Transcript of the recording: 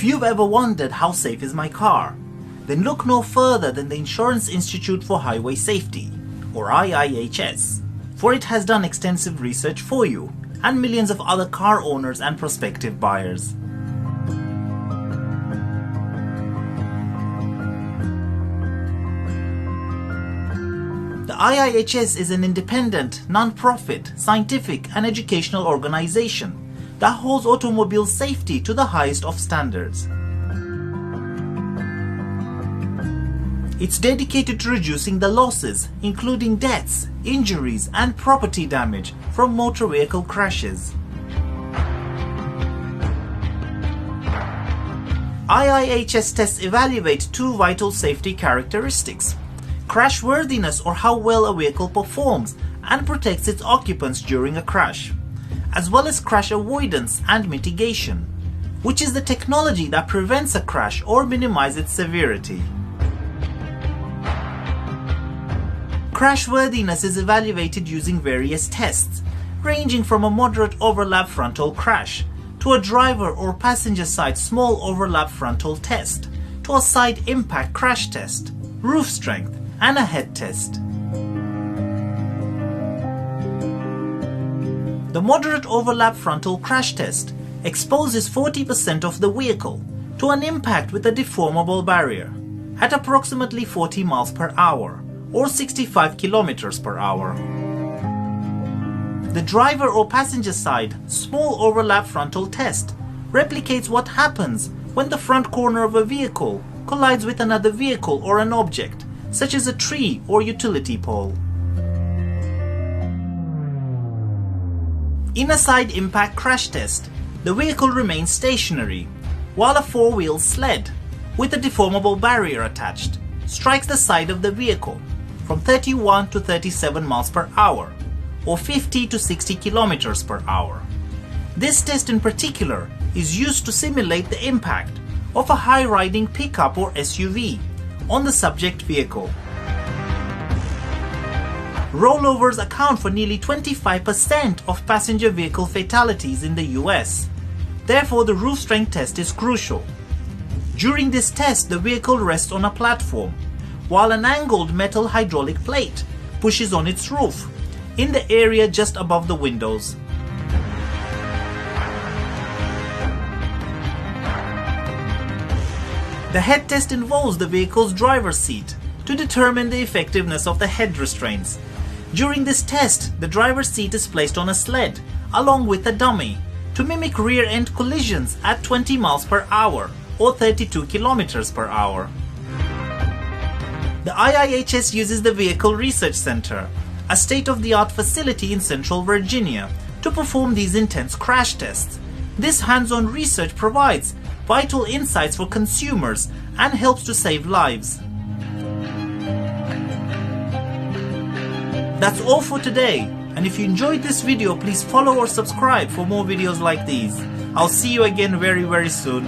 If you've ever wondered how safe is my car, then look no further than the Insurance Institute for Highway Safety, or IIHS, for it has done extensive research for you and millions of other car owners and prospective buyers. The IIHS is an independent, non-profit, scientific and educational organization that holds automobile safety to the highest of standards. It's dedicated to reducing the losses, including deaths, injuries and property damage from motor vehicle crashes. IIHS tests evaluate two vital safety characteristics: crashworthiness, or how well a vehicle performs and protects its occupants during a crash, as well as crash avoidance and mitigation, which is the technology that prevents a crash or minimizes its severity. Crashworthiness is evaluated using various tests, ranging from a moderate overlap frontal crash to a driver or passenger side small overlap frontal test to a side impact crash test, roof strength, and a head test. The moderate overlap frontal crash test exposes 40% of the vehicle to an impact with a deformable barrier at approximately 40 miles per hour or 65 kilometers per hour. The driver or passenger side small overlap frontal test replicates what happens when the front corner of a vehicle collides with another vehicle or an object, such as a tree or utility pole. In a side impact crash test, the vehicle remains stationary, while a four-wheel sled with a deformable barrier attached strikes the side of the vehicle from 31 to 37 miles per hour or 50 to 60 kilometers per hour. This test in particular is used to simulate the impact of a high-riding pickup or SUV on the subject vehicle. Rollovers account for nearly 25% of passenger vehicle fatalities in the US. Therefore, the roof strength test is crucial. During this test, the vehicle rests on a platform, while an angled metal hydraulic plate pushes on its roof in the area just above the windows. The head test involves the vehicle's driver's seat to determine the effectiveness of the head restraints. During this test, the driver's seat is placed on a sled along with a dummy to mimic rear-end collisions at 20 miles per hour or 32 kilometers per hour. The IIHS uses the Vehicle Research Center, a state-of-the-art facility in Central Virginia, to perform these intense crash tests. This hands-on research provides vital insights for consumers and helps to save lives. That's all for today, and if you enjoyed this video, please follow or subscribe for more videos like these. I'll see you again very soon.